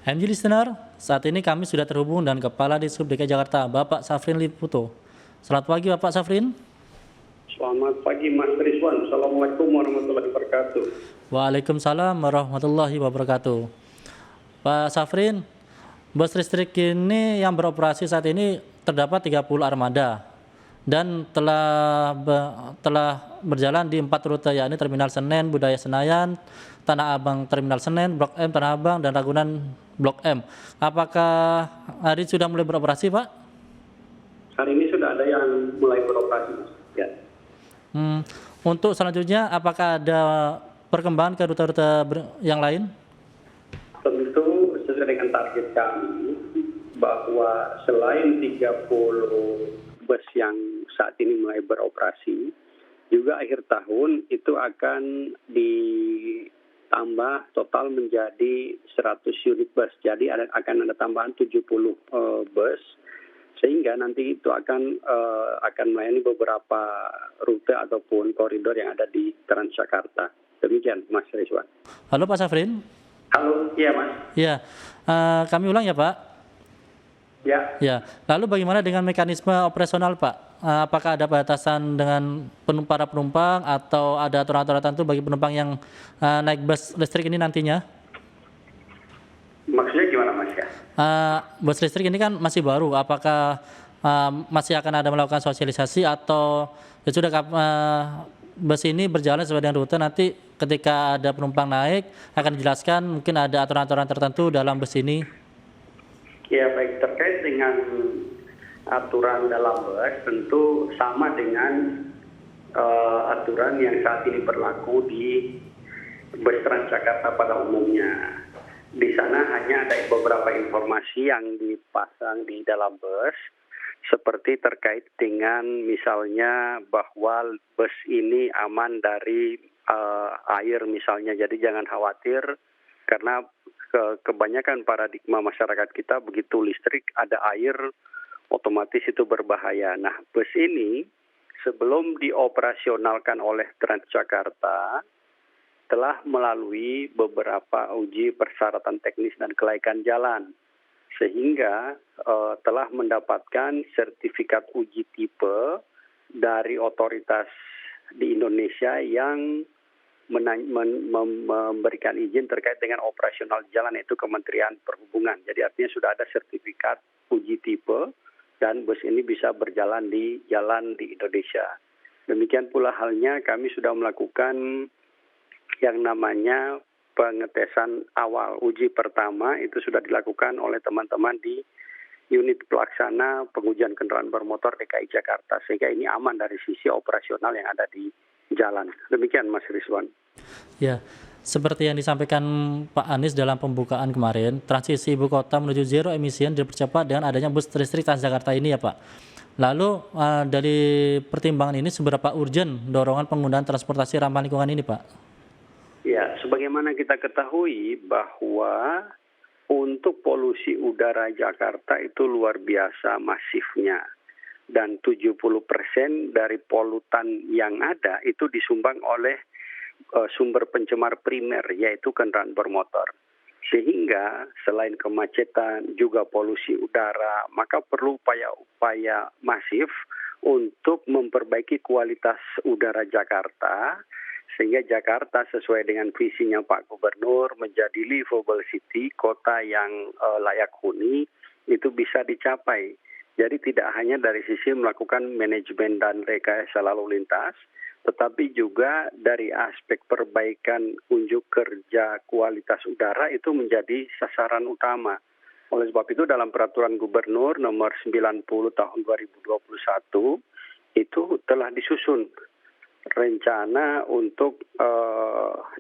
MG Listener, saat ini kami sudah terhubung dengan Kepala Dishub DKI Jakarta, Bapak Safrin Liputo. Selamat pagi Bapak Safrin. Selamat pagi Mas Rizwan. Assalamualaikum warahmatullahi wabarakatuh. Waalaikumsalam warahmatullahi wabarakatuh. Pak Safrin, bus listrik ini yang beroperasi saat ini terdapat 30 armada dan telah berjalan di 4 rute, yakni Terminal Senen, Budaya Senayan, Tanah Abang Terminal Senen, Blok M Tanah Abang, dan Ragunan Blok M. Apakah hari sudah mulai beroperasi, Pak? Hari ini sudah ada yang mulai beroperasi. Ya. Untuk selanjutnya, apakah ada perkembangan ke rute-rute yang lain? Tentu sesuai dengan target kami bahwa selain 30 bus yang saat ini mulai beroperasi, juga akhir tahun itu akan ditambah total menjadi 100 unit bus. Jadi akan ada tambahan 70 bus, sehingga nanti itu akan melayani beberapa rute ataupun koridor yang ada di Transjakarta. Demikian, Mas Rizwan. Halo Pak Safrin. Halo, iya Mas. Ya, kami ulang ya Pak. Ya. Ya, lalu bagaimana dengan mekanisme operasional Pak? Apakah ada batasan dengan para penumpang atau ada aturan-aturan tertentu bagi penumpang yang naik bus listrik ini nantinya? Maksudnya gimana Mas ya? Bus listrik ini kan masih baru, apakah masih akan ada melakukan sosialisasi atau ya sudah bus ini berjalan sesuai dengan rute, nanti ketika ada penumpang naik akan dijelaskan mungkin ada aturan-aturan tertentu dalam bus ini? Ya baik, terkait dengan aturan dalam bus tentu sama dengan aturan yang saat ini berlaku di bus Transjakarta pada umumnya. Di sana hanya ada beberapa informasi yang dipasang di dalam bus, seperti terkait dengan misalnya bahwa bus ini aman dari air misalnya, jadi jangan khawatir karena kebanyakan paradigma masyarakat kita begitu listrik ada air otomatis itu berbahaya. Nah, bus ini sebelum dioperasionalkan oleh Transjakarta telah melalui beberapa uji persyaratan teknis dan kelaikan jalan, sehingga telah mendapatkan sertifikat uji tipe dari otoritas di Indonesia yang memberikan izin terkait dengan operasional jalan, yaitu Kementerian Perhubungan. Jadi artinya sudah ada sertifikat uji tipe dan bus ini bisa berjalan di jalan di Indonesia. Demikian pula halnya kami sudah melakukan yang namanya pengetesan awal. Uji pertama itu sudah dilakukan oleh teman-teman di unit pelaksana pengujian kendaraan bermotor DKI Jakarta, sehingga ini aman dari sisi operasional yang ada di jalan. Demikian Mas Rizwan. Ya, seperti yang disampaikan Pak Anies dalam pembukaan kemarin, transisi ibu kota menuju zero emission dipercepat dengan adanya bus listrik Transjakarta ini ya Pak. Lalu dari pertimbangan ini seberapa urgent dorongan penggunaan transportasi ramah lingkungan ini Pak? Ya, sebagaimana kita ketahui bahwa untuk polusi udara Jakarta itu luar biasa masifnya. Dan 70% dari polutan yang ada itu disumbang oleh sumber pencemar primer, yaitu kendaraan bermotor. Sehingga selain kemacetan juga polusi udara, maka perlu upaya-upaya masif untuk memperbaiki kualitas udara Jakarta, sehingga Jakarta sesuai dengan visinya Pak Gubernur menjadi livable city, kota yang layak huni, itu bisa dicapai. Jadi tidak hanya dari sisi melakukan manajemen dan rekayasa lalu lintas, tetapi juga dari aspek perbaikan unjuk kerja kualitas udara itu menjadi sasaran utama. Oleh sebab itu dalam peraturan gubernur nomor 90 tahun 2021 itu telah disusun rencana untuk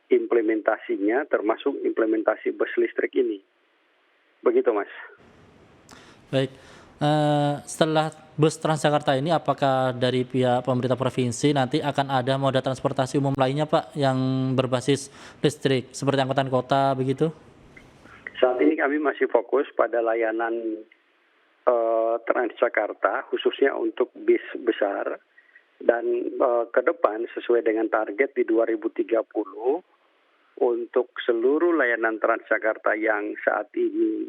implementasinya, termasuk implementasi bus listrik ini. Begitu Mas. Baik. Setelah bus Transjakarta ini, apakah dari pihak pemerintah provinsi nanti akan ada moda transportasi umum lainnya Pak yang berbasis listrik seperti angkutan kota begitu? Saat ini kami masih fokus pada layanan Transjakarta khususnya untuk bis besar, dan ke depan sesuai dengan target di 2030 untuk seluruh layanan Transjakarta yang saat ini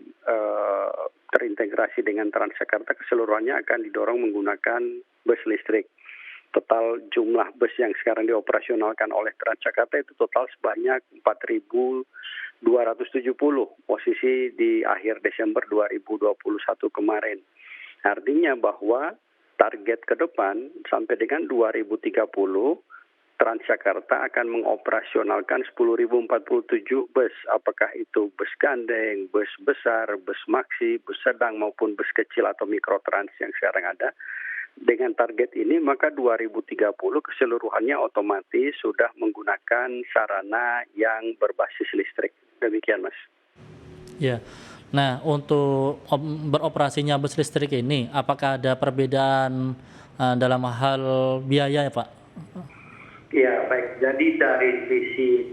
terintegrasi dengan Transjakarta keseluruhannya akan didorong menggunakan bus listrik. Total jumlah bus yang sekarang dioperasionalkan oleh Transjakarta itu total sebanyak 4.270 posisi di akhir Desember 2021 kemarin. Artinya bahwa target ke depan sampai dengan 2030 Transjakarta akan mengoperasionalkan 10.047 bus, apakah itu bus gandeng, bus besar, bus maksi, bus sedang maupun bus kecil atau mikrotrans yang sekarang ada. Dengan target ini maka 2030 keseluruhannya otomatis sudah menggunakan sarana yang berbasis listrik. Demikian, Mas. Ya. Nah, untuk beroperasinya bus listrik ini, apakah ada perbedaan dalam hal biaya ya Pak? Ya, baik. Jadi dari sisi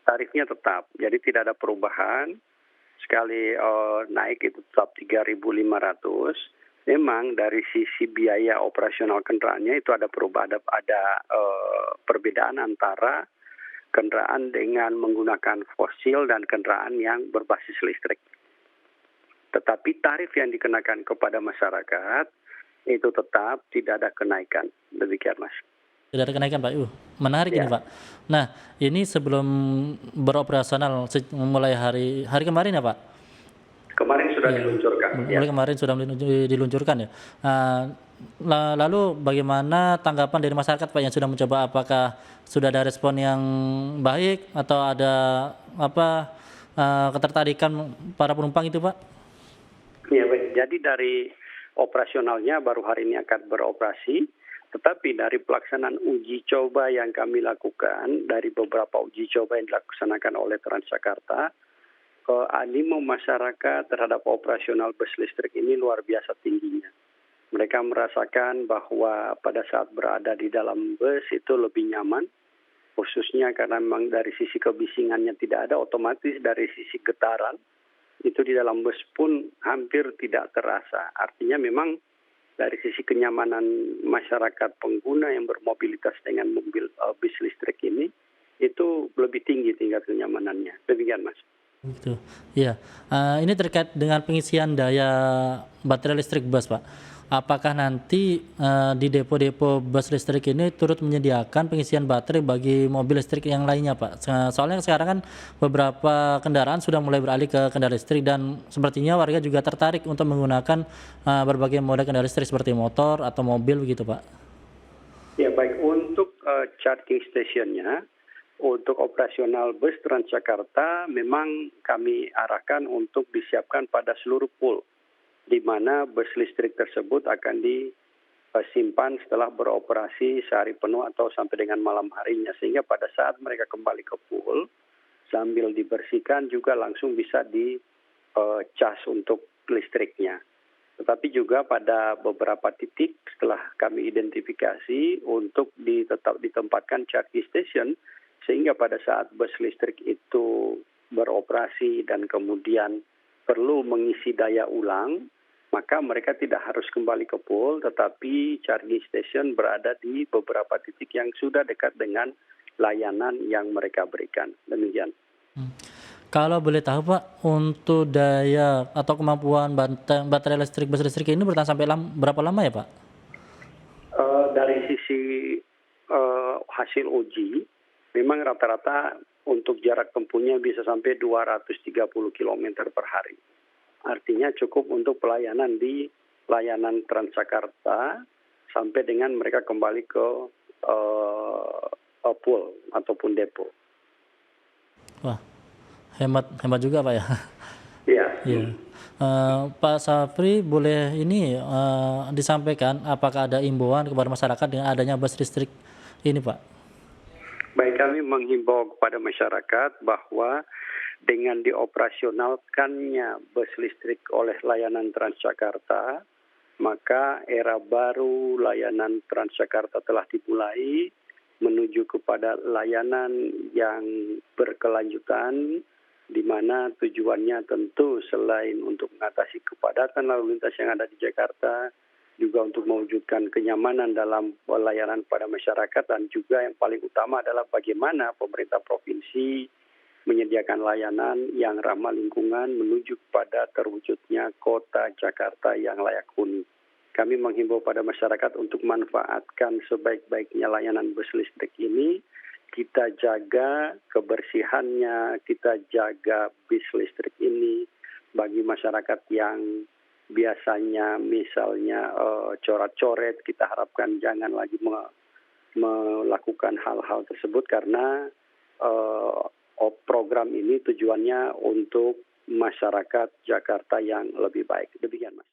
tarifnya tetap. Jadi tidak ada perubahan. Sekali naik itu tetap 3.500. Memang dari sisi biaya operasional kendaraannya itu ada perubahan, ada perbedaan antara kendaraan dengan menggunakan fosil dan kendaraan yang berbasis listrik. Tetapi tarif yang dikenakan kepada masyarakat itu tetap tidak ada kenaikan. Demikian, Mas. Tidak ada kenaikan Pak. Menarik ini Pak. Nah, ini sebelum beroperasional mulai hari kemarin ya Pak? Kemarin sudah diluncurkan. Mulai kemarin sudah diluncurkan ya. Lalu bagaimana tanggapan dari masyarakat Pak yang sudah mencoba? Apakah sudah ada respon yang baik atau ada ketertarikan para penumpang itu Pak? Ya baik. Jadi dari operasionalnya baru hari ini akan beroperasi. Tetapi dari pelaksanaan uji coba yang kami lakukan, dari beberapa uji coba yang dilaksanakan oleh Transjakarta, animo masyarakat terhadap operasional bus listrik ini luar biasa tingginya. Mereka merasakan bahwa pada saat berada di dalam bus itu lebih nyaman, khususnya karena memang dari sisi kebisingannya tidak ada, otomatis dari sisi getaran, itu di dalam bus pun hampir tidak terasa. Artinya memang dari sisi kenyamanan masyarakat pengguna yang bermobilitas dengan mobil bis listrik ini, itu lebih tinggi tingkat kenyamanannya. Demikian, Mas. Gitu. Iya. Ini terkait dengan pengisian daya baterai listrik bus, Pak. Apakah nanti di depo-depo bus listrik ini turut menyediakan pengisian baterai bagi mobil listrik yang lainnya, Pak? Soalnya sekarang kan beberapa kendaraan sudah mulai beralih ke kendaraan listrik dan sepertinya warga juga tertarik untuk menggunakan berbagai moda kendaraan listrik seperti motor atau mobil begitu, Pak. Ya, baik. Untuk charging stationnya, untuk operasional bus Transjakarta memang kami arahkan untuk disiapkan pada seluruh pool, di mana bus listrik tersebut akan disimpan setelah beroperasi sehari penuh atau sampai dengan malam harinya. Sehingga pada saat mereka kembali ke pool, sambil dibersihkan juga langsung bisa dicas untuk listriknya. Tetapi juga pada beberapa titik setelah kami identifikasi untuk tetap ditempatkan charging station, sehingga pada saat bus listrik itu beroperasi dan kemudian perlu mengisi daya ulang, maka mereka tidak harus kembali ke pool, tetapi charging station berada di beberapa titik yang sudah dekat dengan layanan yang mereka berikan. Demikian. Kalau boleh tahu Pak, untuk daya atau kemampuan baterai listrik bus listrik ini bertahan sampai berapa lama ya Pak? Dari sisi hasil uji, memang rata-rata untuk jarak tempuhnya bisa sampai 230 km per hari. Artinya cukup untuk pelayanan di layanan Transjakarta sampai dengan mereka kembali ke pool ataupun depo. Wah, hemat juga Pak ya. Iya. Iya. Pak Safri, boleh ini disampaikan apakah ada imbauan kepada masyarakat dengan adanya bus listrik ini Pak? Baik, kami menghimbau kepada masyarakat bahwa dengan dioperasionalkannya bus listrik oleh layanan Transjakarta, maka era baru layanan Transjakarta telah dimulai menuju kepada layanan yang berkelanjutan, di mana tujuannya tentu selain untuk mengatasi kepadatan lalu lintas yang ada di Jakarta, juga untuk mewujudkan kenyamanan dalam pelayanan pada masyarakat, dan juga yang paling utama adalah bagaimana pemerintah provinsi menyediakan layanan yang ramah lingkungan menuju pada terwujudnya kota Jakarta yang layak huni. Kami menghimbau pada masyarakat untuk manfaatkan sebaik-baiknya layanan bus listrik ini. Kita jaga kebersihannya, kita jaga bis listrik ini bagi masyarakat yang biasanya misalnya coret-coret, kita harapkan jangan lagi melakukan hal-hal tersebut, karena program ini tujuannya untuk masyarakat Jakarta yang lebih baik. Demikian, Mas.